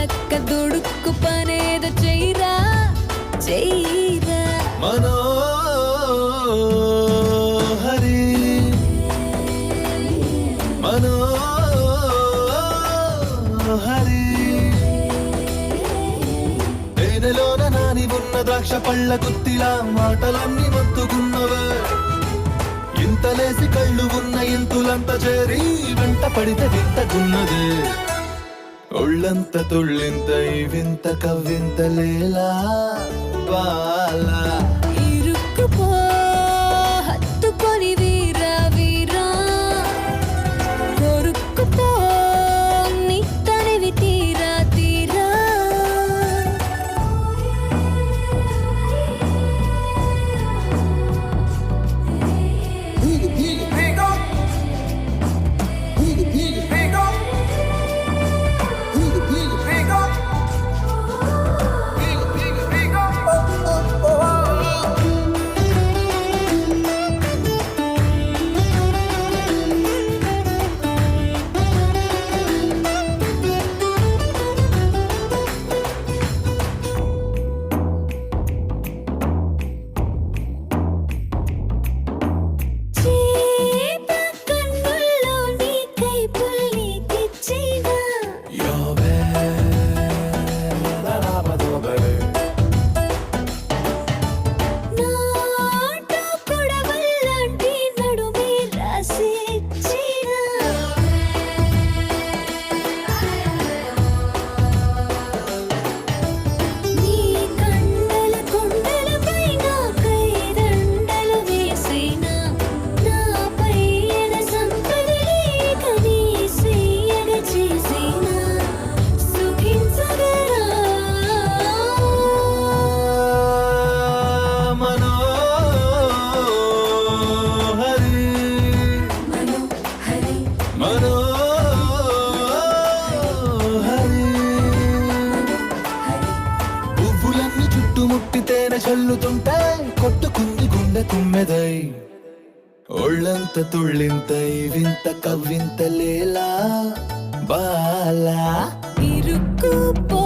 లక్క దుడుక్కు పనేద చెయ్యరా చెయ్యరా మనోహరి మనోహరి తేనెలోన నాని ఉన్న ద్రాక్ష పళ్ళ గుత్తిలా మాటలన్నీ మొత్తుకున్నవే ఇంతలేసి కళ్ళు ఉన్న ఇంతులంత చేరి వెంట పడితే వింతకున్నదే ఒళ్ళంత తుళ్ళింత ఈ వింత కవ్వింత లేలా బాలా ఇరుక్కుపో హత్తుకొని వీరా వీరా కొరుక్కుపో నీ తనివి తీరా తీరా పువ్వులన్నీ చుట్టుముట్టితేనే చల్లుతుంటే కొట్టుకుంది గుండె తుమ్మెదై ఒళ్ళంత తుళ్ళింత ఈ వింత కవ్వింత లేలా బాలా ఇరుక్కుపో